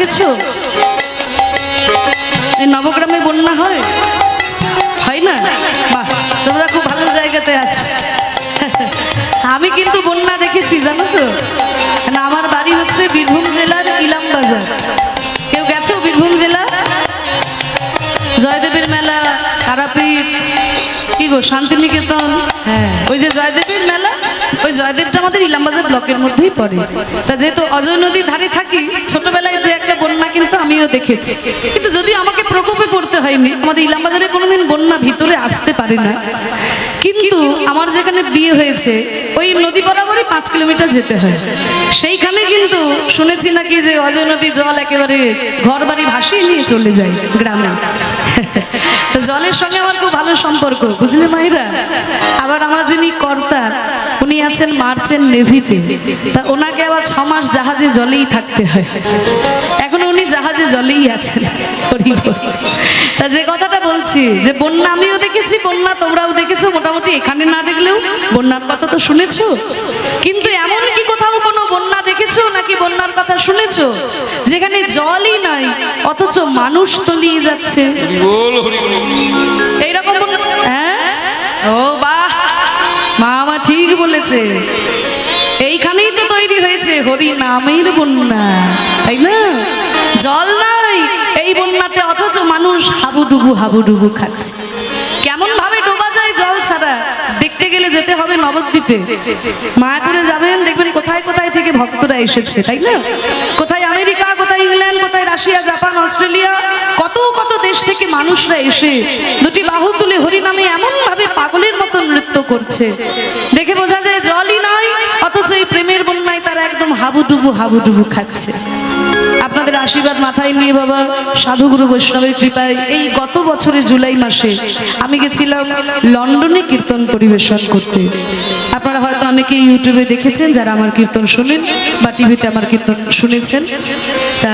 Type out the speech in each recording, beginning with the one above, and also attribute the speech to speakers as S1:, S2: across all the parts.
S1: দেখেছো? এই নবগ্রামে বন্যা হয় না? বাহ, তোমরা খুব ভালো জায়গাতে আছো। আমি কিন্তু বন্যা দেখেছি, জানো তো। না, আমার বাড়ি হচ্ছে বীরভূম জেলার ইলামবাজার। কেউ গেছো বীরভূম জেলা? জয়দেবের মেলা, তারাপীঠ, কি গো শান্তিনিকেতন, হ্যাঁ ওই যে জয়দেবের মেলা, ওই জয়দেবটা আমাদের ইলামবাজার ব্লকের মধ্যেই পড়ে। তা যেহেতু অজয় নদীর ধারে থাকি, ছোটবেলায় দু একটা বন্যা কিন্তু আমিও দেখেছি। কিন্তু যদি আমাকে প্রকোপে পড়তে হয়নি, আমাদের ইলামবাজারে কোনোদিন বন্যা ভিতরে আসতে পারে না। কিন্তু আমার যেখানে বিয়ে হয়েছে ওই নদী বরাবরই 5 কিলোমিটার যেতে হয়। সেইখানে কিন্তু শুনেছি নাকি যে অজয় নদীর জল একেবারে ঘর বাড়ি ভাসিয়ে নিয়ে চলে যায় গ্রামে। তো জলের সঙ্গে আমার খুব ভালো সম্পর্ক, বুঝলে মাইরা। আবার আমার যিনি কর্তা, উনি আছেন মার্চেন্ট নেভিতে। তা ওনাকে আবার 6 মাস জাহাজে জলেই থাকতে হয়। এখন উনি জাহাজে জলেই আছেন। তা যে কথাটা বলছি যে বন্যা আমিও দেখেছি, বন্যা তোমরাও দেখেছো, মোটামুটি এখানে না দেখলেও বন্যার কথা তো শুনেছো। কিন্তু এমন কি কোথাও কোনো বন্যা দেখেছো নাকি বন্যার কথা শুনেছো যেখানে জলই নাই অথচ মানুষ তলিয়ে যাচ্ছে? এইরকম, হ্যাঁ, ও বাহ, মা আমার ঠিক বলেছে। এইখানেই তো তৈরি হয়েছে হরি নামের বন্যা, তাই না? জল নাই এই বন্যাতে, অথচ মানুষ হাবুডুবু খাচ্ছে। কেমন ভাবে ডোবা যায় জল ছাড়া? দেখতে গেলে যেতে হবে নবদ্বীপে, মায়াপুরে যাবেন, দেখবেন কোথায় কোথায় থেকে ভক্তরা এসেছে, তাই না? কোথায় আমেরিকা, কোথায় ইংল্যান্ড, কোথায় রাশিয়া, জাপান, অস্ট্রেলিয়া, কত কত দেশ থেকে মানুষরা এসে দুটি বাহু তুলে হরি নামে এমন ভাবে পাগলের মতো নৃত্য করছে। দেখে বোঝা যায় জলই নাই, অথচ এই প্রেমের বন্যায় তারা একদম হাবুডুবু খাচ্ছে। আপনাদের আশীর্বাদ মাথায় নিয়ে বাবা, সাধুগুরু বৈষ্ণবের কৃপায় এই গত বছরে জুলাই মাসে আমি গেছিলাম লন্ডনে কীর্তন পরিবেশন করতে। আপনারা হয়তো অনেকেই ইউটিউবে দেখেছেন, যারা আমার কীর্তন শুনেন বা টিভিতে আমার কীর্তন শুনেছেন। তা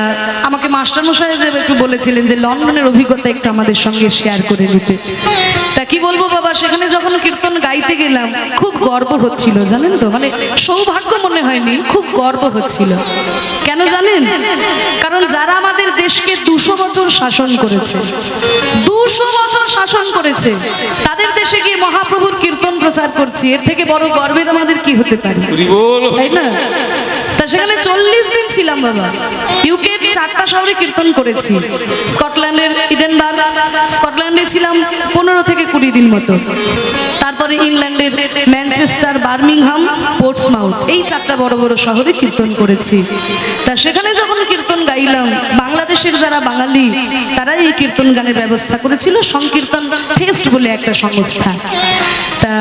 S1: আমাকে মাস্টারমশাই একটু বলেছিলেন যে লন্ডনের অভিজ্ঞতা একটু আমাদের সঙ্গে শেয়ার করে নিতে। তা কি বলবো বাবা, সেখানে যখন কীর্তন গাইতে গেলাম খুব গর্ব হচ্ছিল, জানেন তো। মানে সৌভাগ্য মনে হয়নি, খুব গর্ব হচ্ছিল। কেন জানেন? কারণ যারা আমাদের দেশকে 200 বছর শাসন করেছে, 200 বছর শাসন করেছে, তাদের দেশে গিয়ে মহাপ্রভুর কীর্তন প্রচার করছি, এর থেকে বড় গর্বের আমাদের কি হতে পারে, তাই না? তা সেখানে 40 দিন ছিলাম বাবা। ইউকে 4টা শহরে কীর্তন করেছি। স্কটল্যান্ডের ইডেনবার্গ, স্কটল্যান্ডে ছিলাম 15 থেকে 20 দিন মতো। তারপরে ইংল্যান্ডের ম্যানচেস্টার, বার্মিংহাম, পোর্টসমাউথ, এই 4টা বড় বড় শহরে কীর্তন করেছি। তা সেখানে যখন কীর্তন গাইলাম, বাংলাদেশের যারা বাঙালি তারা এই কীর্তন গানের ব্যবস্থা করেছিল, সংকীর্তন ফেস্ট বলে একটা সংস্থা। তা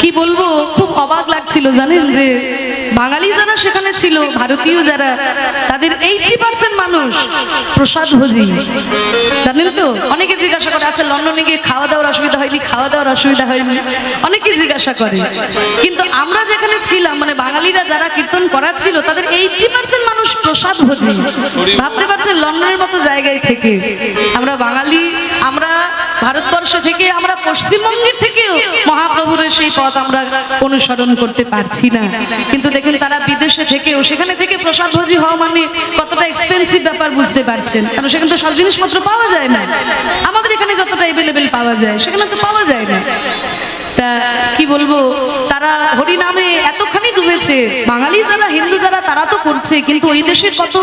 S1: কি বলবো, খুব অবাক লাগছিল জানেন যে বাঙালি যারা সেখানে ছিল, ভারতীয় যারা, তাদের 80% মানুষ প্রসাদ ভোজি, জানেন তো। অনেকে জিজ্ঞাসা করে আচ্ছা লন্ডনে গিয়ে খাওয়া দাওয়ার অসুবিধা হয়নি? খাওয়া দাওয়ার অসুবিধা হয়নি, অনেকে জিজ্ঞাসা করে। কিন্তু আমরা যেখানে ছিলাম, মানে বাঙালিরা যারা কীর্তন করাচ্ছিল, তাদের 80% মানুষ প্রসাদ ভোজি। ভাবতে পারছেন লন্ডনের মতো জায়গায় থেকে আমরা বাঙালি, আমরা ভারতবর্ষ থেকে, আমরা পশ্চিমবঙ্গের থেকেও মহাপ্রভুর সেই পথ আমরা অনুসরণ করতে পারছি না। কিন্তু দেখুন তারা বিদেশে থেকেও, সেখানে থেকে প্রসাদ ভোজি হওয়া মানে কতটা এক্সপেন্সিভ ব্যাপার বুঝতে পারছেন। কারণ সেখানে তো সব জিনিসপত্র পাওয়া যায় না, আমাদের এখানে যতটা অ্যাভেলেবেল পাওয়া যায় সেখানে তো পাওয়া যায় না। তা কি বলবো, তারা হরি নামে এতখানি ডুবেছে। বাঙালি যারা, হিন্দু যারা, তারা তো করছে, কিন্তু ওই দেশের কত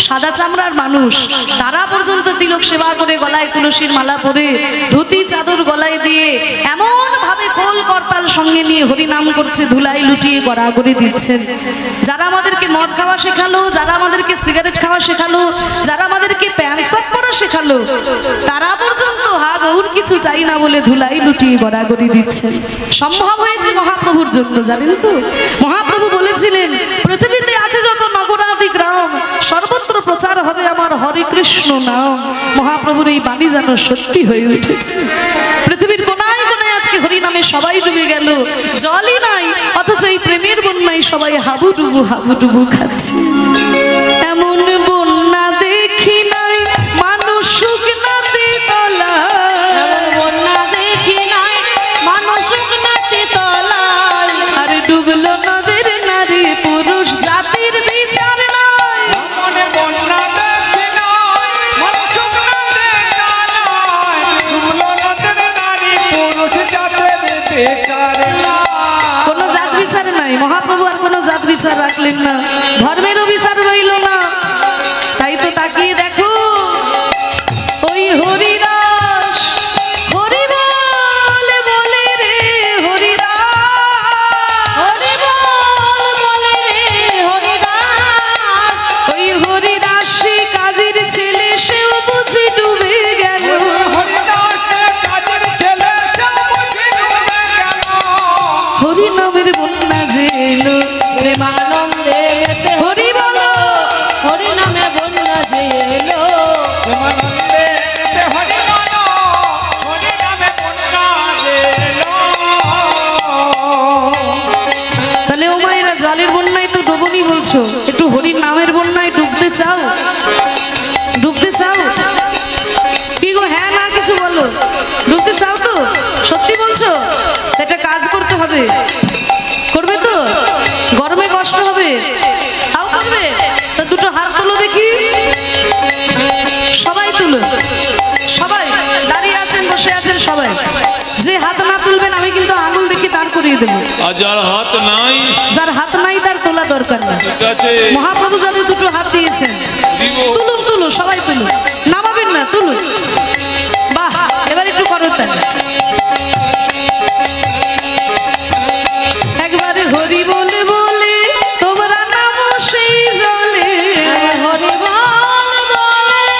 S1: সাদা চামড়ার মানুষ, তারা পর্যন্ত তিলক সেবা করে, গলায় তুলসীর মালা পরে, ধুতি চাদর গলায় দিয়ে এমন ভাবে খোল করতাল সঙ্গে নিয়ে হরি নাম করছে, ধুলাই লুটিয়ে গড়াগড়ি দিচ্ছেন। যারা আমাদেরকে মদ খাওয়া শেখালো, যারা আমাদেরকে সিগারেট খাওয়া শেখালো, যারা আমাদেরকে প্যান্ট শার্ট পরা শেখালো, তারা পর্যন্ত হা গৌর কিছু চাই না বলে ধুলাই লুটিয়ে গড়াগড়ি দিচ্ছেন। সম্ভব হয়েছে মহাপ্রভুর জন্য, জানেন তো। মহাপ্রভু বলেছিলেন পৃথিবীতে আছে যত নগরাদি গ্রাম, সর্বত্র প্রচার হবে আমার হরে কৃষ্ণ নাম। মহাপ্রভুর এই বাণী যেন সত্যি হয়ে উঠেছে। পৃথিবীর কোনায় কোনায় আজকে হরি নামে সবাই ডুবে গেল, জলই নাই, অথচ এই প্রেমের বন্যায় সবাই হাবুডুবু খাচ্ছে। এমন বন্যা দেখি নাই মানুষ শুকনাতে তলা, বন্যা দেখি নাই মানুষ শুকনাতে তলা, আর ডুবলো নদের নারী পুরুষ জাতির বিচার নাই। বন্যা দেখি নাই নাই, মহাপ্রভু আর কোনো জাত বিচার রাখলেন না, ধর্মেরও বিচার রইল না। তাই তো তাকিয়ে দেখো ওই হরিদাস হরি বলে বলে রে ওই হরিদাসী কাজীর ছেলে সেও বুঝি ডুবে গেল। হরি নামের বন্যা যে এলো প্রেমানন্দে হরি বলো,
S2: হরি নামে বন্যা যে এলো
S1: তাহলে ও মায়েরা জলের বন্যায় তো ডুবনি বলছো, একটু হরির নামের বন্যায় ডুবতে চাও? ডুবতে চাও কি গো? হ্যাঁ না কিছু বলো, ডুবতে চাও তো? সত্যি বলছো? একটা কাজ করতে হবে, করবে তো? গরমে কষ্ট হবে, তাও করবে তো? দুটো হাত তোলো দেখি, সবাই তুলো, সবাই দাঁড়িয়ে আছেন বসে আছেন সবাই। যে হাত না তুলবেন আমি কিন্তু আঙুল দেখে দাঁড় করিয়ে দেবো।
S3: আর যার হাত নাই,
S1: যার হাত নাই তার তোলা দরকার না।
S3: ঠিক আছে,
S1: মহাপ্রভু যাদের দুটো হাত দিয়েছেন তুলুন, তুলুন সবাই তুলুন, নামাবেন না, তুলুন। বাহ, এবার একটু করো তাই। একবারে হরি বলে বলে তোমরা নামো সেই জলে,
S2: হরি বল বলে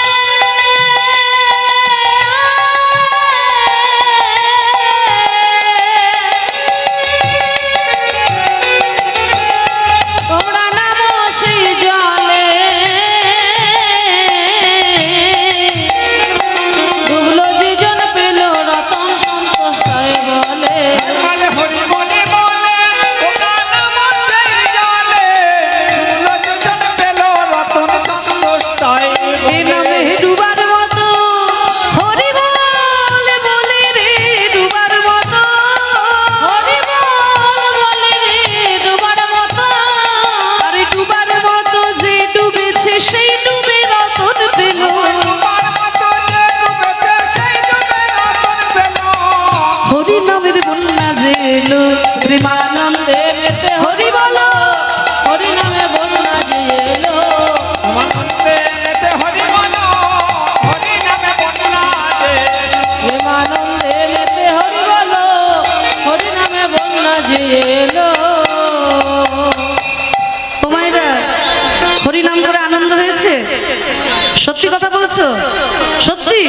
S2: তোমরা নামো সেই জলে ডুবলো যেজন পেল রতন সন্তোষ তাই বলে
S1: এ নামে ডুবার মতো হরি বলে বলে রে ডুবার মতো,
S2: হরি বল বলে রে ডুবার মতো
S1: আরে ডুবার মতো যে ডুবেছে সেই ডুবে রতন পেল। হরি নামের বন্যা যে এলো প্রেমানন্দে হরি বলো,
S2: হরি নামে বন্যা যে এলো প্রেমানন্দে মেতে হরি বলো, হরি নামে বন্যা যে এলো
S1: ও মায়েরা হরি নাম করে আনন্দ হয়েছে? সত্যি কথা বলছো? সত্যি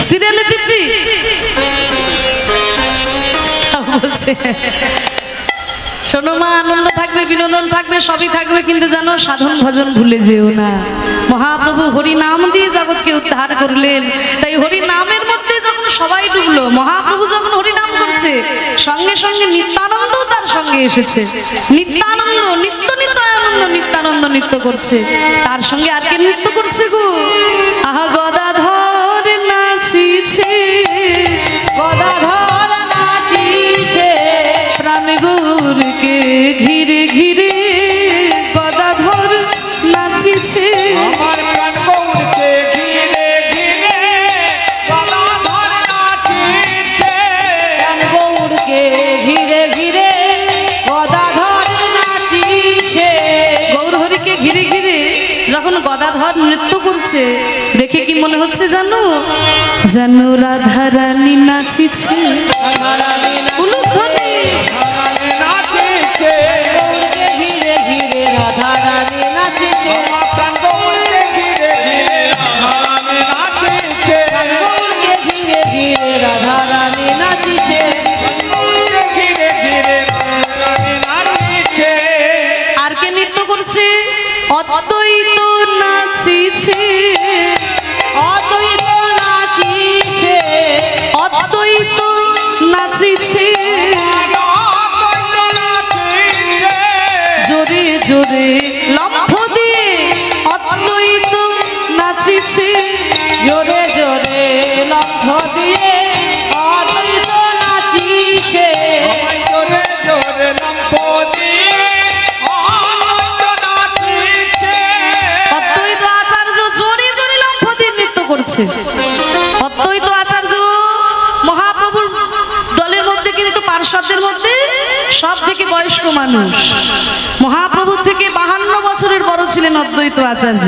S1: সিরিয়ালে দিব্যি বলছে। শোনো মা, আনন্দ থাকবে, বিনোদন থাকবে, সবই থাকবে, কিন্তু জানো সাধন ভজন ভুলে যেও না। মহাপ্রভু হরি নাম দিয়ে জগৎকে উদ্ধার করলেন, তাই হরি নামের মধ্যে যখন সবাই ডুবলো, মহাপ্রভু যখন হরি নাম করছে সঙ্গে সঙ্গে নিত্যানন্দ তার সঙ্গে এসেছে। নিত্যানন্দ নিত্য নিত্যানন্দ নিত্যানন্দ নৃত্য করছে, তার সঙ্গে আর কে নৃত্য করছে গো? আহা গদাধর নাচিছে,
S2: গদাধর নাচিছে
S1: প্রাণ গৌরকে ঘিরে ঘিরে গদাধর নাচিছে।
S4: আমার প্রাণ গৌরকে ঘিরে ঘিরে গদাধর নাচিছে।
S2: প্রাণ গৌরকে ঘিরে ঘিরে গদাধর নাচিছে
S1: গৌর হরিকে ঘিরে ঘিরে যখন গদাধর নৃত্য করছে দেখে কি মনে হচ্ছে জানো? যেন রাধা রানী নাচিছে। উলুধ্বনি।
S4: নাচিছে
S2: গৌরকে ঘিরে ঘিরে রাধা রানী নাচিছে
S4: আমার প্রাণ গৌরকে ঘিরে ঘিরে রাধারানী নাচিছে।
S2: গৌরকে ঘিরে ঘিরে রাধা রানী নাচিছে
S4: গৌরকে ঘিরে ঘিরে রাধারানী নাচিছে।
S1: আর কে নৃত্য করছে? অদ্বৈত নাচিছে,
S2: অদ্বৈত নাচিছে
S1: অদ্বৈত নাচিছে, জোরে জোরে লম্ফ দিয়ে অদ্বৈত নাচিছে।
S2: জোরে জোরে লক্ষ দিয়ে অদ্বৈত নাচিছে
S4: জোরে জোরে লম্ফ দিয়ে আনন্দ নাচিছে।
S1: অদ্বৈত আচার্য জোরে জোরে লম্ফ দিয়ে নৃত্য করছে। অদ্বৈত আচার্য মহাপ্রভুর দলের মধ্যে কিন্তু পার্শ্বদের মধ্যে সব থেকে বয়স্ক মানুষ। মহাপ্রভুর থেকে 52 বছরের বড় ছিলেন অদ্বৈত আচার্য।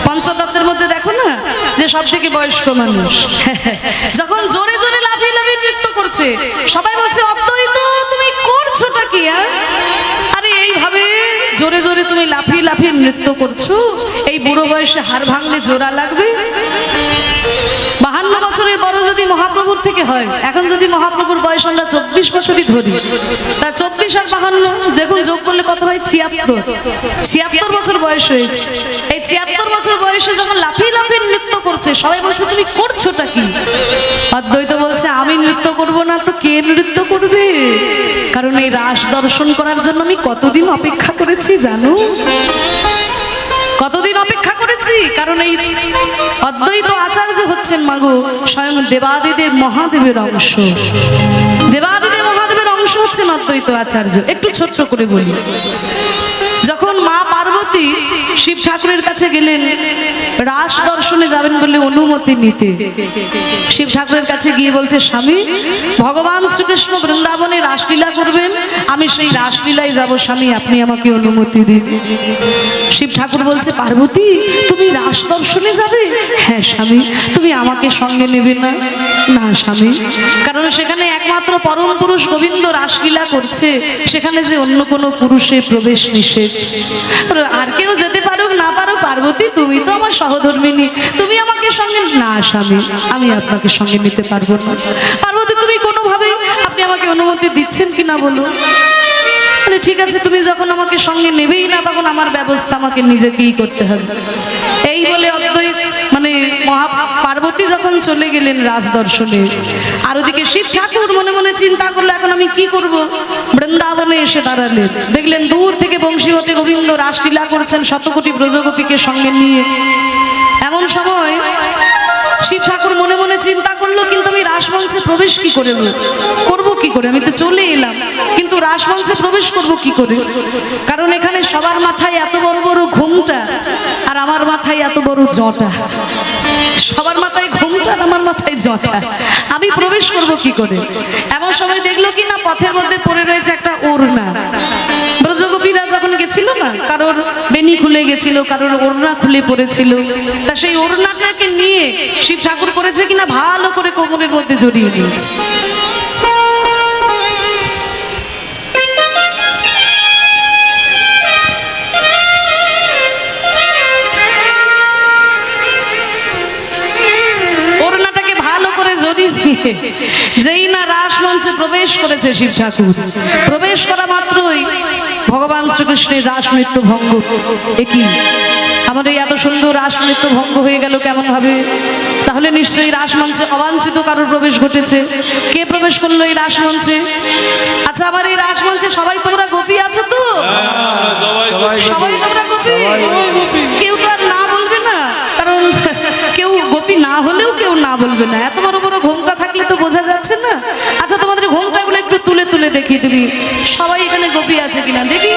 S1: পঞ্চতত্ত্বের মধ্যে দেখো না যে সব থেকে বয়স্ক মানুষ। যখন জোরে জোরে লাফিয়ে লাফিয়ে নৃত্য করছে, সবাই বলছে অদ্বৈত তুমি করছোটা কি? আরে এইভাবে জোরে জোরে তুমি লাফিয়ে লাফিয়ে নৃত্য করছো, এই বুড়ো বয়সে হাড় ভাঙলে জোড়া লাগবে? 52 বছরের বড় যদি মহাপ্রভুর থেকে হয়, এখন যদি মহাপ্রভুর বয়স আমরা 24 বছরই ধরি, তা 24 আর 52 দেখুন যোগ করলে কত হয়? 76 বছর বয়স হয়েছে। এই 76 বছর বয়সে যখন লাফিয়ে লাফিয়ে নৃত্য করছে, সবাই বলছে তুমি করছোটা কি? অদ্বৈত বলছে আমি নৃত্য করব না তো কে নৃত্য করবে? কারণ এই রাস দর্শন করার জন্য আমি কতদিন অপেক্ষা করেছি জানো? কতদিন অপেক্ষা করেছি? কারণ এই অদ্বৈত আচার্য হচ্ছেন মাগো স্বয়ং দেবাদিদেব মহাদেবের অংশ। দেবাদিদেব মহাদেবের অংশ হচ্ছেন অদ্বৈত আচার্য। একটু ছোট্ট করে বলি, যখন মা পার্বতী শিব ঠাকুরের কাছে গেলেন রাস দর্শনে যাবেন বলে অনুমতি নিতে, শিব ঠাকুরের কাছে গিয়ে বলছে স্বামী ভগবান শ্রীকৃষ্ণ বৃন্দাবনে রাসলীলা করবেন, আমি সেই রাসলীলায় যাব, স্বামী আপনি আমাকে অনুমতি দিন। শিব ঠাকুর বলছে পার্বতী তুমি রাস দর্শনে যাবে? হ্যাঁ স্বামী। তুমি আমাকে সঙ্গে নেবে না? না স্বামী, কারণ সেখানে একমাত্র পরম পুরুষ গোবিন্দ রাসলীলা করছে, সেখানে যে অন্য কোনো পুরুষের প্রবেশ নিষেধ। আর কেউ যেতে পারুক না পারুক, পার্বতী তুমি তো আমার সহধর্মিনী, তুমি আমাকে সঙ্গে। না স্বামী, আমি আপনাকে সঙ্গে নিতে পারবো না। পার্বতী তুমি কোনোভাবেই আপনি আমাকে অনুমতি দিচ্ছেন কিনা বলো? ঠিক আছে, তুমি যখন আমাকে সঙ্গে নেবেই না, তখন আমার ব্যবস্থা আমাকে নিজেকেই করতে হবে। এই বলে অদ্বৈত মানে পার্বতী যখন চলে গেলেন রাস দর্শনে, আর ওদিকে শিব ঠাকুর মনে মনে চিন্তা করলো এখন আমি কি করব। বৃন্দাবনে এসে দাঁড়ালেন, দেখলেন দূর থেকে বংশীবটে গোবিন্দ রাসলীলা করছেন শতকোটি ব্রজগোপীকে সঙ্গে নিয়ে। এমন সময় শিব ঠাকুর মনে মনে চিন্তা করলো কিন্তু আমি রাসমঞ্চে প্রবেশ কি করে করবো কি করে? আমি তো চলে এলাম, কিন্তু রাসমঞ্চে প্রবেশ করব কি করে? কারণ এখানে সবার মাথায় এত বড় বড় ঘোমটা আর আমার মাথায় এত বড় জটা। সবার মাথায় ঘোমটা আর আমার মাথায় জটা, আমি প্রবেশ করব কি করে? এমন সময় দেখলো কি না পথের মধ্যে পড়ে রয়েছে একটা ওড়না। ব্রজগোপীরা যখন গেছিল না, কারোর বেনি খুলে গেছিল, কারোর ওড়না খুলে পড়েছিল, তা সেই ওড়নাটাকে নিয়ে শিব ঠাকুর করেছে কিনা ভালো করে কোমরের মধ্যে জড়িয়ে দিয়েছে। ওড়নাটাকে ভালো করে জড়িয়ে দিয়ে যেই না রাস মঞ্চে প্রবেশ করেছে শিব ঠাকুর, প্রবেশ করা মাত্রই ভগবান শ্রীকৃষ্ণের রাস নৃত্য ভঙ্গ। একই আমাদের এত সুন্দর রাস নৃত্য ভঙ্গ হয়ে গেল কেমন ভাবে? তাহলে নিশ্চয়ই রাসমঞ্চে অবাঞ্ছিত কারোর প্রবেশ ঘটেছে। কে প্রবেশ করলো এই রাসমঞ্চে? আচ্ছা, আবার এই রাসমঞ্চে সবাই তোমরা গোপী আছো তো? সবাই তোমরা গোপী? কেউ তো আর না বলবে না, কারণ কেউ গোপী না হলেও কেউ না বলবে না। এত বড় বড় ঘোমটা থাকলে তো বোঝা যাচ্ছে না। আচ্ছা, তোমাদের ঘোমটাগুলো একটু তুলে তুলে দেখিয়ে দিবি সবাই এখানে গোপী আছে কিনা দেখি।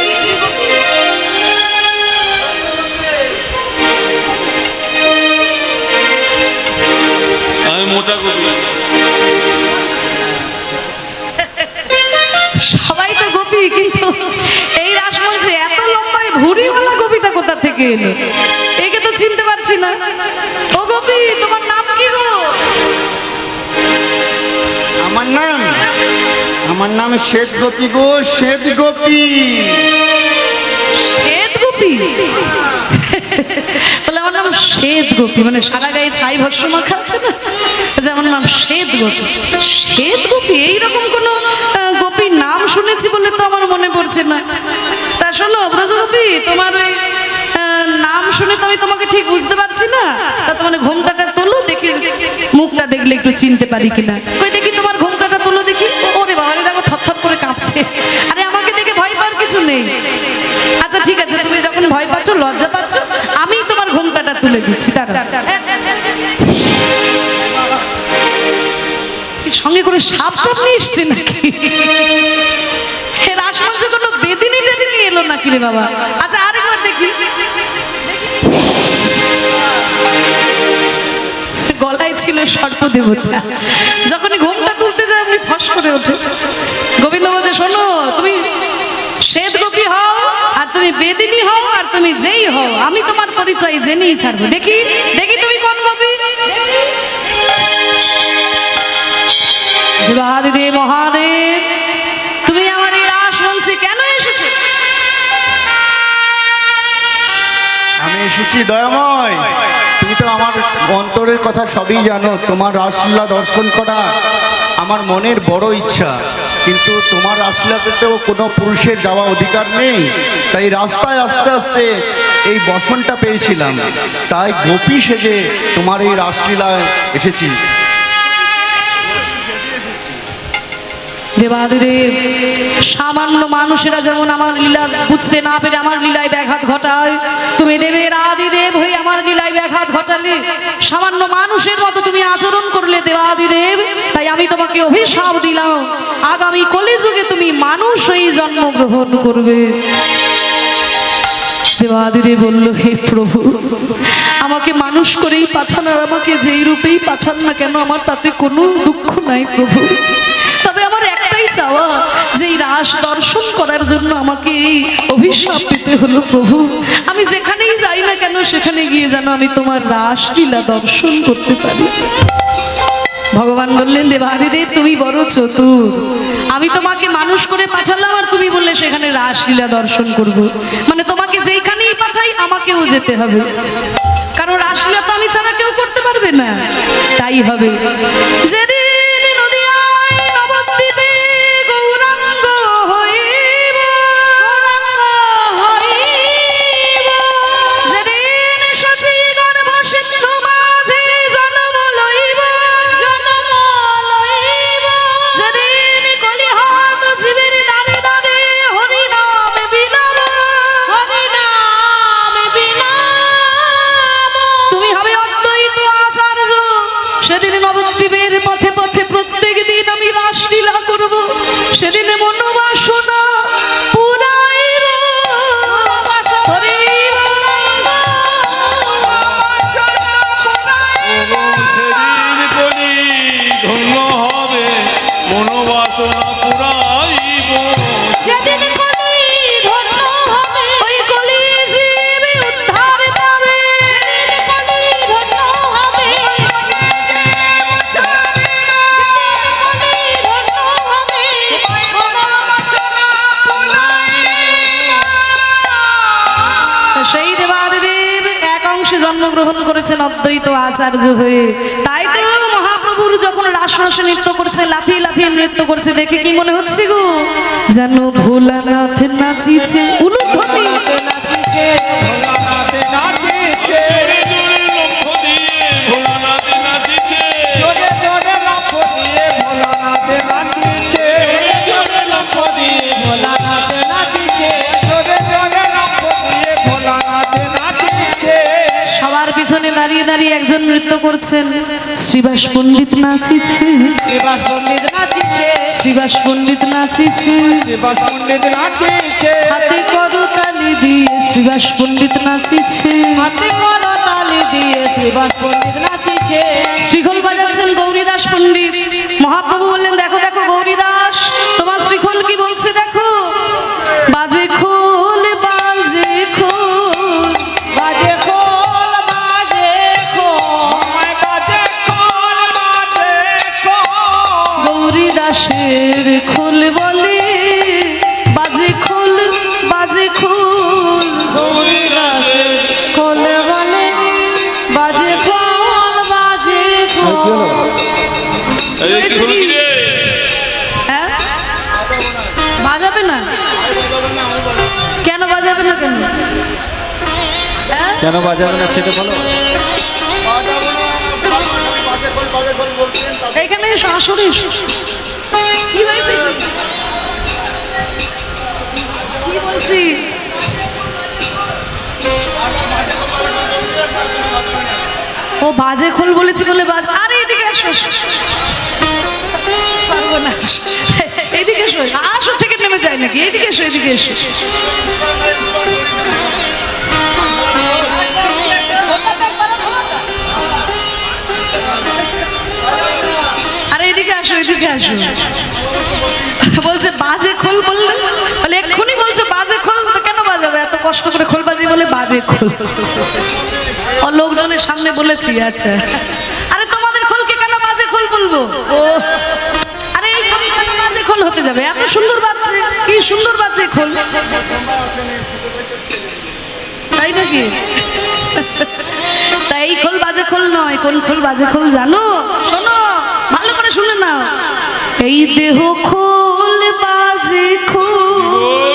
S1: সবাই তো গোপী, কিন্তু এই রাসমঞ্চে এত লম্বায় ভুঁড়িওয়ালা গোপীটা কোথা থেকে এলো? একে তো চিনতে পারছি না। ও গোপী, তোমার নাম কি গো?
S3: আমার নাম শ্বেত গোপী গো, শ্বেত গোপী।
S1: শ্বেত গোপী? বলে আমার নাম শ্বেত গোপী, মানে সারা গায়ে ছাই ভস্ম মাখা আছে না, আমার নাম শ্বেত গোপী। শ্বেত গোপী এইরকম কোন গোপীর নাম শুনেছি বলে তো আমার মনে পড়ছে না। তা শোনো ব্রজগোপী, তোমার ওই নাম শুনে তো আমি তোমাকে ঠিক বুঝতে পারছি না। তা তোমার ঘোমটাটা তোলো দেখি, মুখটা দেখলে একটু চিনতে পারি কিনা। কই দেখি তোমার ঘোমটাটা তোলো দেখি। ওরে বাবা, দেখো থরথর করে কাঁপছে। আরে আমাকে দেখে ভয় পাওয়ার কিছু নেই। আচ্ছা ঠিক আছে, তুমি যখন ভয় পাচ্ছ, লজ্জা পাচ্ছ, আমি তোমার ঘোমটাটা তুলে দিচ্ছি। তারা সঙ্গে করে সাপ টাপ নিয়ে এসছে নাকি? রাসমঞ্চে কোনো বেদিনী টেদিনী এলো নাকি রে বাবা? আচ্ছা আরেকবার দেখি। গলায় ছিল সর্পদেবতা। যখনই ঘোমটা তুলতে যায় আপনি ফস করে ওঠে। গোবিন্দ বলছে শোনো, তুমি বেদিনী হও আর তুমি যেই হও, আমি তোমার পরিচয় জেনেই ছাড়বো। দেখি দেখি তুমি কোন গোপী। দেবাদিদেব মহাদেব, তুমি আমার এই রাস মঞ্চে কেন এসেছো?
S3: আমি এসেছি দয়াময়, তুমি তো আমার অন্তরের কথা সবই জানো। তোমার রাসলীলা দর্শন করা আমার মনের বড় ইচ্ছা, কিন্তু তোমার রাসলীলাতেও কোনো পুরুষের যাওয়া অধিকার নেই। তাই রাস্তায় আস্তে আস্তে এই বসনটা পেয়েছিলাম, তাই গোপী সেজে তোমার এই রাসলীলায় এসেছি।
S1: দেবাদিদেব, সামান্য মানুষেরা যেমন আমার লীলা বুঝতে না পেরে আমার লীলায় ব্যাঘাত ঘটায়, তুমি দেবের আদিদেব হয়ে আমার লীলায় ব্যাঘাত ঘটালে, সামান্য মানুষের মতো তুমি আচরণ করলে দেবাদিদেব। তাই আমি তোমাকে অভিশাপ দিলাম, আগামী কলিযুগে তুমি মানুষ হয়ে জন্মগ্রহণ করবে। দেবাদিদেব বলল, হে প্রভু, আমাকে মানুষ করেই পাঠান, আর আমাকে যেই রূপেই পাঠান না কেন আমার তাতে কোনো দুঃখ নাই প্রভু। তবে আমার একটাই চাওয়া, যে এই রাস দর্শন করার জন্য আমাকে এই অভিশাপ পেতে হলো প্রভু। আমি যেখানেই যাই না কেন সেখানে গিয়ে যেন আমি তোমার রাসলীলা দর্শন করতে পারি। ভগবান বললেন, দেবাদিদেব তুমি বড় চতুর, আমি তোমাকে মানুষ করে পাঠালাম আর তুমি বললে সেখানে রাসলীলা দর্শন করব। মানে তোমাকে যেখানেই পাঠাই আমাকেও যেতে হবে, কারণ রাসলীলা তো আমি ছাড়া কেউ করতে পারবে না। তাই হবে। যেদিন নদিয়ায় নবদ্বীপে গৌরাঙ্গ হইব, যেদিন শশী গর্ভ সিন্ধু মাঝে জন্ম লইব, যেদিন কলিহাত জীবের দ্বারে দ্বারে হরি নাম বিলাব, তুমি হবে অদ্বৈত আচার্য। সেদিন নবদ্বীপের পথে পথে প্রত্যেক দিন আমি রাসলীলা করব। সেদিন মনোবাসনা পুরাইব, হরিব।
S4: সেদিন কলি ধন্য হবে, মনোবাসনা পুরাইব।
S1: ওই কলি জীব উদ্ধার পাবে, সেই দেবাদিদেব এক অংশে জন্মগ্রহণ করেছেন অদ্বৈত আচার্য হয়ে। তাই তো মহাপ্রভুর যখন রাসরসে নৃত্য করছে, লাফিয়ে লাফিয়ে নৃত্য করছে, দেখে কি মনে হচ্ছে গো, যেন ভোলানাথ নাচিছে উলুধ্বনি।
S4: ভোলানাথে নাচিছে, জোরে জোরে লক্ষ্য দিয়ে ভোলানাথে নাচিছে, জোরে জোরে লক্ষ্য দিয়ে ভোলানাথে নাচিছে, জোরে লক্ষ্য দিয়ে ভোলানাথে নাচিছে, জোরে জোরে লক্ষ্য দিয়ে ভোলানাথে নাচিছে।
S1: সবার পিছনে দাঁড়িয়ে দাঁড়িয়ে একজন নৃত্য করছেন, শ্রীবাস পণ্ডিত নাচিছে,
S4: শ্রীবাস পণ্ডিত নাচিছে,
S1: শ্রীবাস পণ্ডিত নাচিছে,
S4: শ্রীবাস পণ্ডিত নাচিছে,
S1: হাতে করতালি দিয়ে শ্রীবাস পণ্ডিত নাচিছে,
S2: হাতে করো তালি দিয়ে শ্রীবাস পণ্ডিত নাচিছে।
S1: শ্রীখোল বাজাচ্ছেন গৌরীদাস পণ্ডিত। মহাপ্রভু বললেন, দেখো দেখো গৌরীদাস, তোমার শ্রীখোল কি বলছে দেখো, বাজে খোল বাজে খোল,
S2: বাজে খোল বাজে খোল,
S4: আমায় বাজে খোল বাজে খোল।
S1: গৌরীদাসের খোল বলে বাজে খোল বাজে খোল,
S4: গৌরীদাসের
S2: খোল বলে বাজে খোল বাজে খোল।
S4: এই কি হলো কি রে?
S1: হ্যাঁ? বাজাবে না কেন? বাজাবে না কেন? হ্যাঁ?
S3: কেন বাজাবে না সেটা বলো।
S1: এখানে শাশুড়ি কি হয়েছে? কি বলছি? ও বাজে খোল বলেছি বলে বাজ। আরে এদিকে আসো, সর্বনাশ। এদিকে এসো, আসো থেকে নেমে যায় নাকি? এদিকে এসো, এদিকে এসো। আরে এদিকে আসো, এদিকে আসো। বলছে বাজে খোল বললে, বলে এক্ষুনি বলছে বাজে খোল, কেন বাজাবে? এত কষ্ট করে খোল বাজি বলে বাজে খোল। ও লোকজনের সামনে বলেছি। আচ্ছা, আরে তোমাদের খোলকে কেন বাজে খোল বলবো? ও আরে এই খোল কেন বাজে খোল হতে যাবে? এত সুন্দর বাজছে, কি সুন্দর বাজছে খোল, তাই নাকি? তাই এই খোল বাজে খোল নয়। কোন খোল বাজে খোল জানো? শোনো ভালো করে শুনে নাও। এই দেহ খোল বাজে খোল,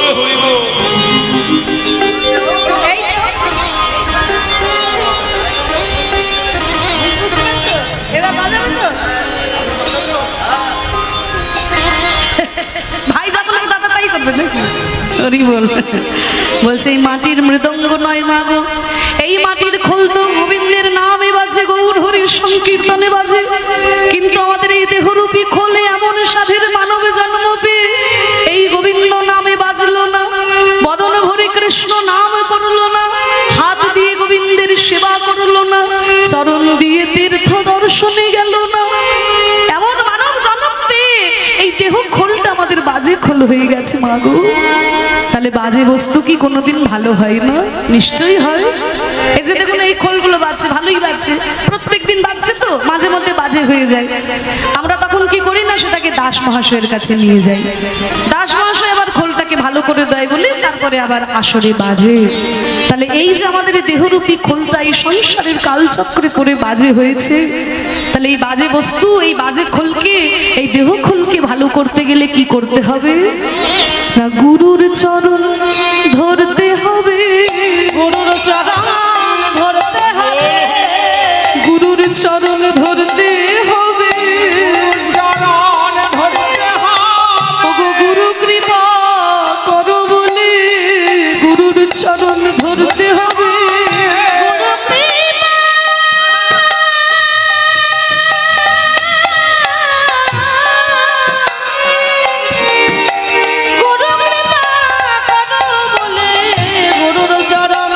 S1: এবার বাজাবে তো? ভাই যা বলবে দাদা তাই করবে নাকি? সরি বলছে এই মাটির মৃদঙ্গ নয় মাগো, এই মাটির খোল তো গোবিন্দের নামে বাজে, গৌর হরির সংকীর্তনে বাজে। কিন্তু আমাদের এই দেহরূপী খোলে এমন সাধের মানব জন্ম পেয়ে এই গোবিন্দ নামে বাজলো না, বদন ভরে কৃষ্ণ নাম করলো না, হাত দিয়ে গোবিন্দের সেবা করলো না, চরণ দিয়ে তীর্থ দর্শনে গেল না, এমন মানব জন্ম পেয়ে এই দেহ খোলটা আমাদের বাজে খোল হয়ে গেছে মাগো। তাহলে বাজে বস্তু কি কোনোদিন ভালো হয় না? নিশ্চয়ই হয়। এই যে দেখুন এই খোলগুলো বাজছে, ভালোই বাজছে, প্রত্যেকদিন বাজছে তো, মাঝে মধ্যে বাজে হয়ে যায়। আমরা তখন কি করি না, সেটাকে দাস মহাশয়ের কাছে নিয়ে যাই। দাস মহাশয় আবার খোলটাকে ভালো করে দেয় বলে তারপরে আবার আসরে বাজে। তাহলে এই যে আমাদের এই দেহরূপী খোলটা এই সংসারের কালচক্রে করে বাজে হয়েছে, তাহলে এই বাজে বস্তু, এই বাজে খোলকে, এই দেহ খোলকে ভালো করতে গেলে কি করতে হবে না, গুরুর চরণ ধরতে হবে,
S2: গুরুর চরণ ধরতে হবে,
S1: গুরুর চরণ ধরতে হবে,
S2: চরণ ধরতে হবে,
S1: ওগো গুরু কৃপা করো বলে গুরুর চরণ ধরতে হবে।
S2: গুরু কৃপা করো বলে গুরুর চরণ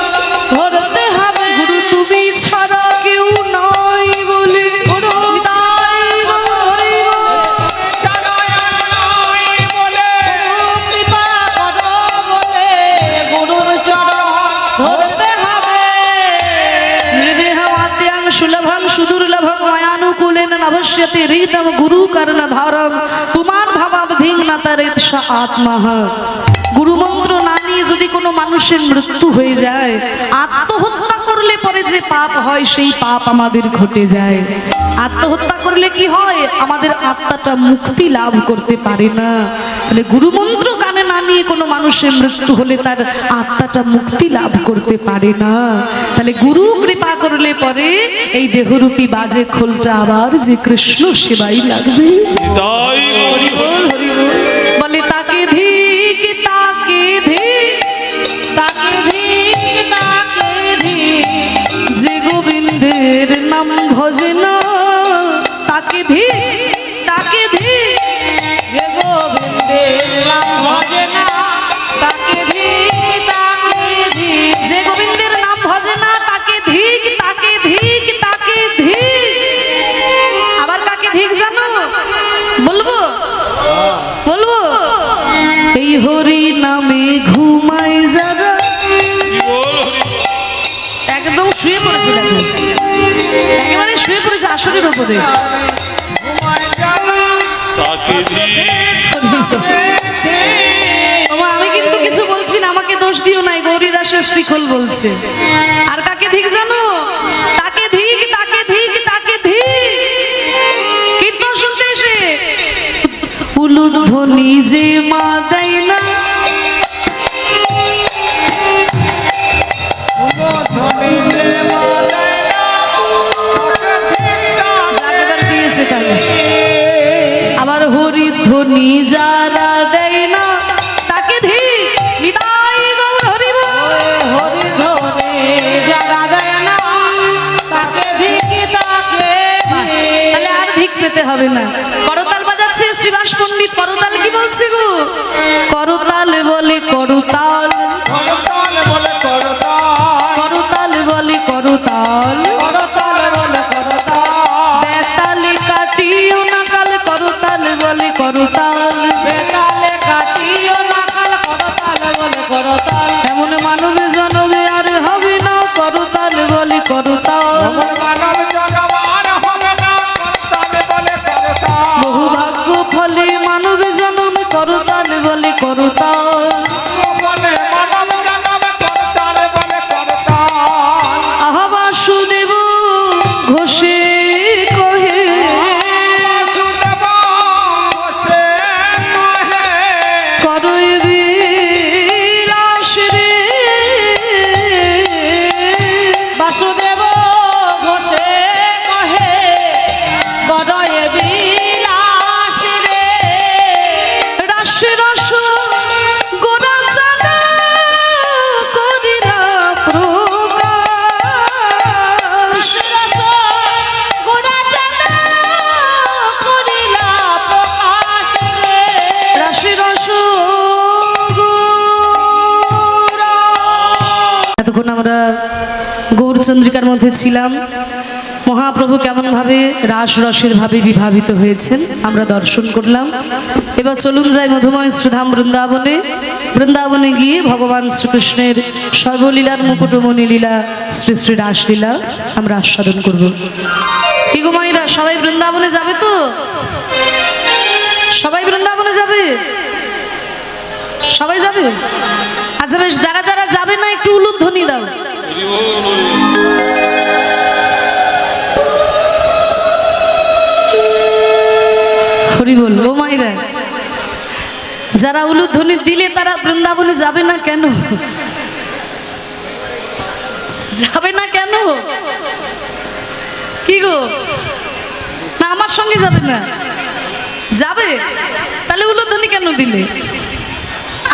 S2: ধরতে হবে।
S1: গুরু তুমি ছাড়া কেউ নাই বলে গুরু তাই হরি
S2: কৃপা করো বলে গুরুর চরণ ধরতে হবে।
S1: निर्देहमाद्यां सुलभं सुदुर्लभं मयानुकूलेन नभस्यते रीतं गुरुकर्णधारं पुमान् भवाब्धिं न तरेत् स आत्मः। গুরু মন্ত্র না নিয়ে যদি কোনো মানুষের মৃত্যু হয়ে যায়, আত্মহত্যা করলে পরে যে পাপ হয় সেই পাপ আমাদের ঘটে যায়। আত্মহত্যা করলে কি হয়, আমাদের আত্মাটা মুক্তি লাভ করতে পারে না। তাহলে গুরু মন্ত্র কানে না নিয়ে কোনো মানুষের মৃত্যু হলে তার আত্মাটা মুক্তি লাভ করতে পারে না। তাহলে গুরু কৃপা করলে পরে এই দেহরূপী বাজে খোলটা আবার যে কৃষ্ণ সেবাই লাগবে।
S4: তাই
S1: হরি বল হরি বল। বলে তাকে ধিক তাকে ধিক
S2: তাকে ধিক তাকে ধিক,
S1: যে গোবিন্দের নাম ভজে না, তাকে ধিক তাকে ধিক,
S2: যে গোবিন্দের নাম ভজে না, তাকে ধিক তাকে ধিক,
S1: যে গোবিন্দের নাম ভজে না তাকে ধিক তাকে ধিক তাকে ধিক। আবার কাকে ধিক জানো? বলবো বলবো, এই হরি নামে ঘুমায় যারা, একদম শুয়ে পড়েছে, দেখো একেবারে শুয়ে পড়েছে আসরের উপরে।
S4: তাকে দিয়ে
S1: ওমা, আমি কিন্তু কিছু বলছি না, আমাকে দোষ দিও নাই, গৌরীদাসের শ্রীখোল বলছে। আর কাকে ধিক জানো? তাকে ধিক তাকে ধিক তাকে ধিক। কীর্তন শুনতে এসে উলুধ্বনি যে মা দেয় না, যাকেবার দিয়েছে তাকে। আবার হরিধ্বনি যারা দেয় না তাকে ধিক, নিতাই গৌর হরি বল।
S2: হরি ধরে যারা দেয় না, তাকে ধিক তাকে ধিক।
S1: তাহলে আর ধিক পেতে হবে না। করতাল বাজাচ্ছে শ্রীবাস পণ্ডিত, করতাল কি বলছে গো? করতাল বলে করতাল,
S2: করতাল বলে করতাল,
S1: করতাল বলে করতাল,
S2: করতাল বলে করতাল,
S1: বেতালে কাটিও নাকাল, করতাল বলে করতাল।
S2: বেতালে কাটিও নাকাল, করতাল বলে করতাল।
S1: এমন মানবে গৌরচন্দ্রিকার মধ্যে ছিলাম। মহাপ্রভু কেমনভাবে রাস রসের ভাবে বিভাবিত হয়েছেন আমরা দর্শন করলাম। এবার চলুন যাই মধুময় শ্রীধাম বৃন্দাবনে। বৃন্দাবনে গিয়ে ভগবান শ্রীকৃষ্ণের সর্বলীলার মুকুটমণি লীলা শ্রী শ্রী রাসলীলা আমরা আস্বাদন করব। কি গো মায়েরা, সবাই বৃন্দাবনে যাবে তো? সবাই বৃন্দাবনে যাবে? সবাই যাবে? আচ্ছা বেশ, যারা যারা যাবে না একটু উলুধ্বনি দাও। হরি বল। ও মায়েরা, যারা উলুধ্বনি দিলে তারা বৃন্দাবনে যাবে না কেন? যাবে না কেন? কি গো, না আমার সঙ্গে যাবে না? যাবে, তাহলে উলুধ্বনি কেন দিলে?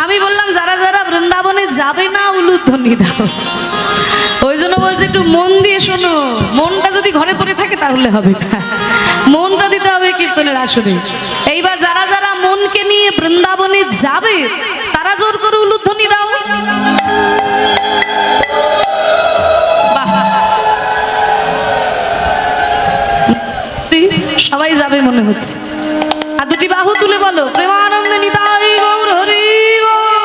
S1: আমি বললাম যারা যারা বৃন্দাবনে যাবে না উলুধ্বনি দাও। ওই জন্য বলছে একটু মন দিয়ে শোনো। মনটা যদি ঘরে পড়ে থাকে তাহলে হবে না, মনটা দিতে হবে কীর্তনের আসরে। এইবার যারা যারা মনকে নিয়ে বৃন্দাবনে যাবে তারা জোর করে উলুধ্বনি দাও। বাহ, সবাই যাবে মনে হচ্ছে। আর দুটি বাহু তুলে বলো প্রেমানন্দে নিতাই গৌর হরি বল।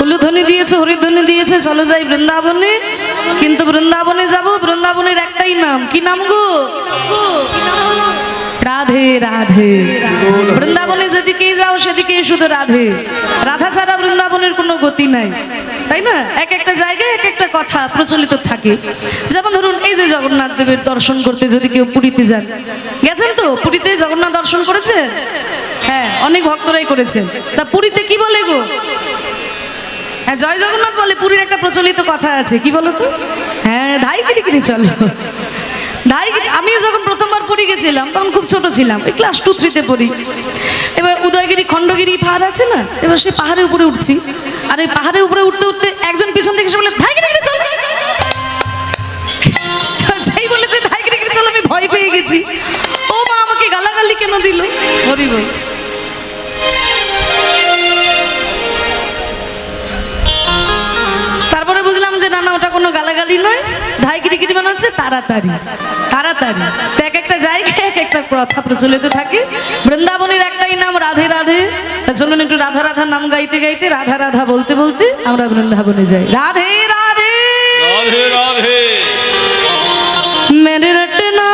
S1: উলুধ্বনি দিয়েছে, হরিধ্বনি দিয়েছে, চলো যাই বৃন্দাবনে। কিন্তু বৃন্দাবনে যাব, বৃন্দাবনের একটাই নাম। কি নাম গো? রাধে রাধে। বৃন্দাবনে যেদিকেই যাও সেদিকেই শুধু রাধে। রাধা ছাড়া বৃন্দাবনের কোনো গতি নাই, তাই না? এক একটা জায়গায় এক একটা কথা প্রচলিত থাকে। যেমন ধরুন এই যে জগন্নাথ দেবের দর্শন করতে যদি কেউ পুরীতে যান, গেছেন তো? পুরীতে জগন্নাথ দর্শন করেছে? হ্যাঁ, অনেক ভক্তরাই করেছেন। তা পুরীতে কি বলে গো? হ্যাঁ, জয় জগন্নাথ বলে। পুরীর একটা প্রচলিত কথা আছে, কি বলো তো? হ্যাঁ, ধাই কিরি কিরি চলো। আমি যখন প্রথমবার পুরী গেছিলাম তখন খুব ছোট ছিলাম, ক্লাস 2-3-তে পড়ি। এবার উদয়গিরি খণ্ডগিরি পাহাড় আছে না, এবার সেই পাহাড়ের উপরে উঠছি। আর এই পাহাড়ের উপরে উঠতে উঠতে একজন পিছন থেকে এসে বলে ধাই কিরি কিরি চল। যেই বলেছে ধাই কিরি কিরি চল, আমি ভয় পেয়ে গেছি। ও মা, আমাকে গালাগালি কেন দিল? হরি বল। তারপরে বুঝলাম যে না না, ওটা কোনো গালাগালি নয়, ধাই কিরিকিরি মানে হচ্ছে তাড়াতাড়ি তাড়াতাড়ি। এক একটা জায়গায় এক একটা কথা প্রচলিত থাকে। বৃন্দাবনের একটাই নাম রাধে রাধে। চলুন একটু রাধা রাধা নাম গাইতে গাইতে, রাধা রাধা বলতে বলতে আমরা বৃন্দাবনে যাই। রাধে রাধে
S4: রাধে রাধে।
S1: মেরে রটনা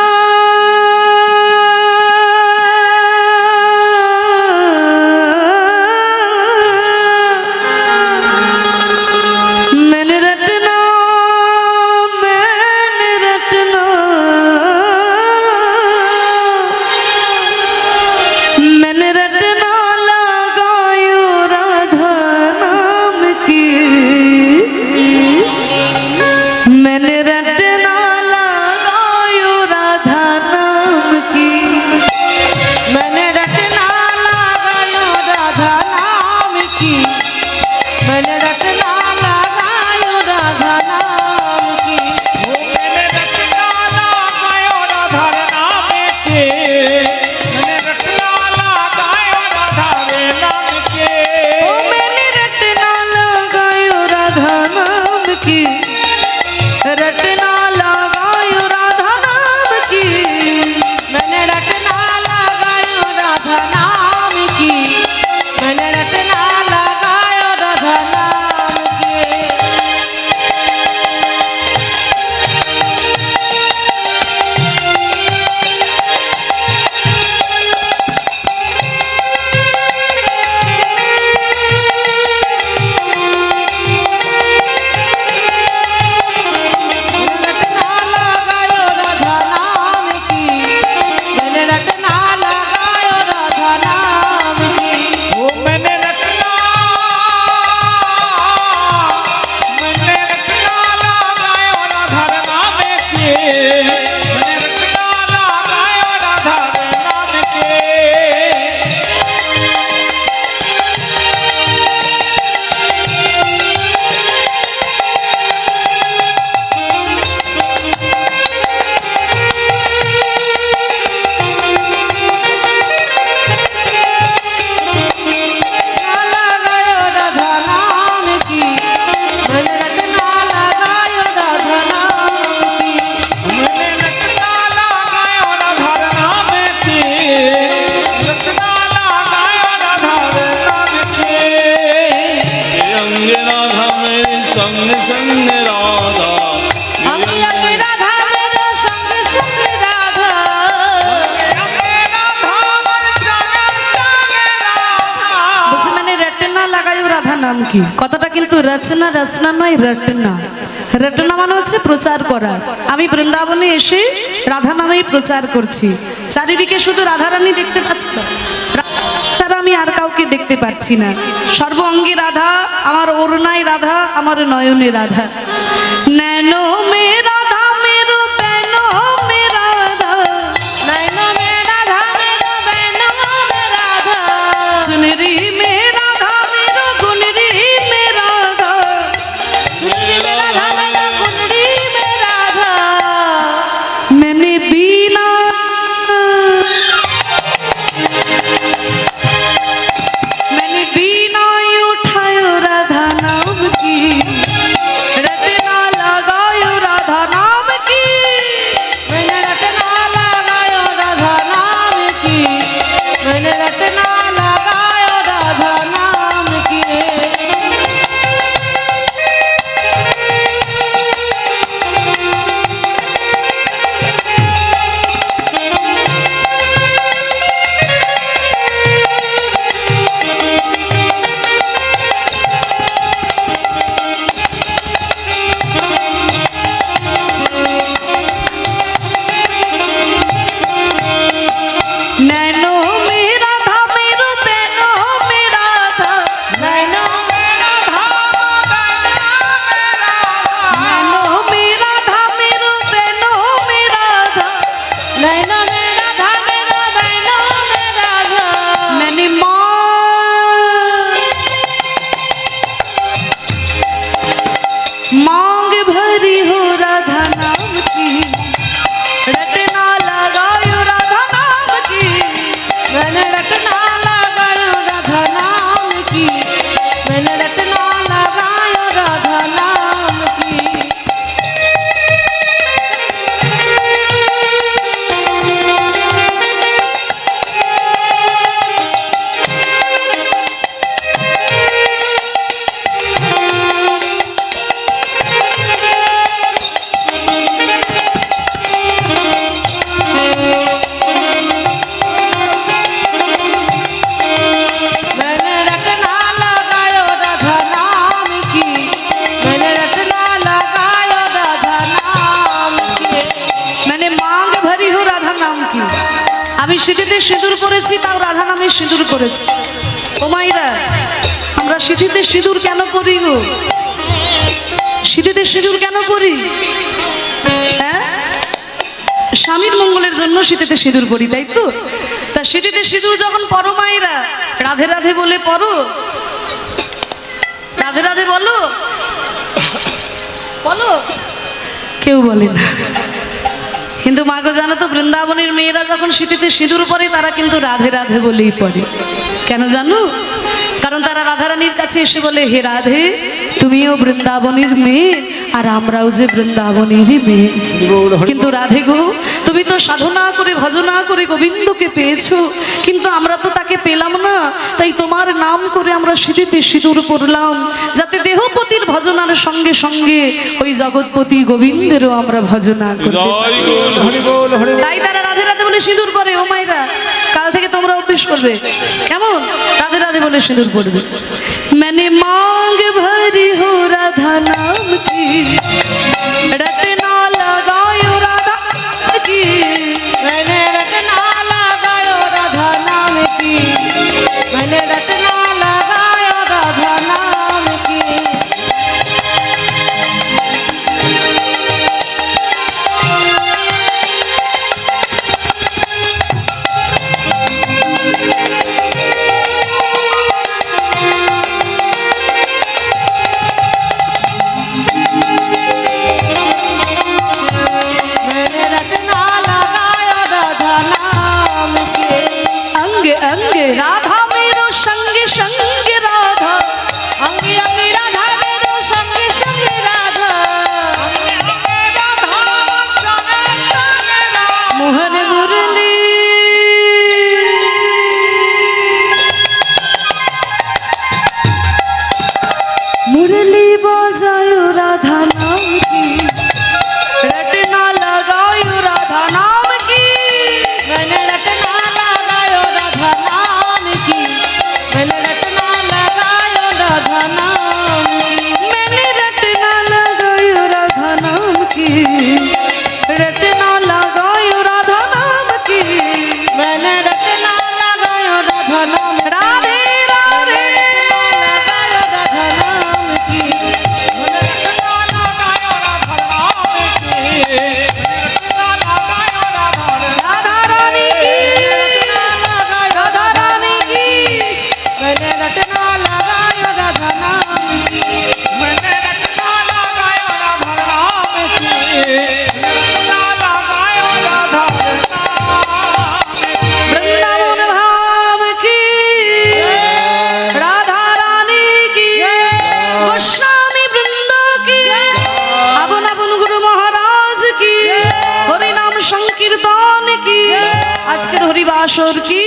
S1: নাম কি। কথাটা কিন্তু রচনা রচনা নয়, রটনা। রটনা মানে হচ্ছে প্রচার করা। আমি বৃন্দাবনে এসে রাধা নামেই প্রচার করছি। চারিদিকে শুধু রাধারানী দেখতে পাচ্ছি না, তারা আমি আর কাউকে দেখতে পাচ্ছি না। সর্ব অঙ্গে রাধা, আমার ওড়নায় রাধা, আমার নয়নে রাধা। নैनो में राधा मेरो बैनो में राधा,
S2: नैनो में राधा मेरो बैनो में राधा,
S1: सुनरी में राधा मेरो गुनरी में राधा,
S2: सुनरी में राधा मेरो गुनरी में राधा।
S1: मैंने बीना मैंने बीना उठायो राधा नाम की, रटना लगायो राधा नाम की।
S2: मैंने रटना लगायो राधा नाम की, मैंने रटना लगायो राधा नाम की।
S1: नैनो में राधा मेरो बैनो में राधा,
S2: नैनो में राधा
S1: नैनो में राधा मेरो बैनो में राधा।
S2: नैनो में राधा मेरो बैनो में राधा।
S1: मैंने मांग भरी हो राधा नाम की, रटना लगायो राधा नाम की।
S2: मैंने रटना लगायो राधा नाम की, मैंने रटना लगायो राधा नाम की। मैंने रटना लगायो राधा नाम की, मैंने रटना लगायो राधा नाम की।
S1: मैंने मांग भरी हो राधा नाम की। আমি সিঁথিতে সিঁদুর পরেছি, তাও রাধা নামে সিঁদুর পরেছি। ও মাইরা, আমরা সিঁথিতে সিঁদুর কেন পরি গো? সিঁথিতে সিঁদুর কেন পরি? হ্যাঁ, স্বামীর মঙ্গলের জন্য সিঁথিতে সিঁদুর পরি, তাই তো? তা সিঁথিতে সিঁদুর যখন পরো মায়েরা, রাধে রাধে বলে পরো, রাধে রাধে বলো বলো, কেউ বলে না। কিন্তু মাগো জানো তো, বৃন্দাবনের মেয়েরা যখন সিঁথিতে সিঁদুর পরে, তারা কিন্তু রাধে রাধে বলেই পড়ে। কেন জানো? কারণ তারা রাধারানীর কাছে এসে বলে, হে রাধে, তুমিও বৃন্দাবনের মেয়ে, আর আমরাও যে বৃন্দাবনেরই মেয়ে। কিন্তু রাধে গো, তুমি তো সাধনা করে ভজনা করে গোবিন্দকে পেয়েছো, কিন্তু আমরা তো তাকে পেলাম না। তাই তোমার নাম করে আমরা সিঁথিতে সিঁদুর পরলাম, যাতে দেহপতির ভজনার সঙ্গে সঙ্গে ওই জগৎপতি গোবিন্দেরও আমরা ভজনা করতে পারি। তাই তারা রাধে রাধে বলে সিঁদুর পরে। ও মাইরা, কাল থেকে তোমরা অভ্যেস করবে, কেমন? রাধে রাধে বলে সিঁদুর পড়বে। मैंने मांग भरी हो राधा नाम की, रटना लगायो राधा की।
S2: मैंने रटना लगायो राधा नाम की, मैंने रटना लगायो राधा नाम की।
S1: আজকের হরিবাসর কি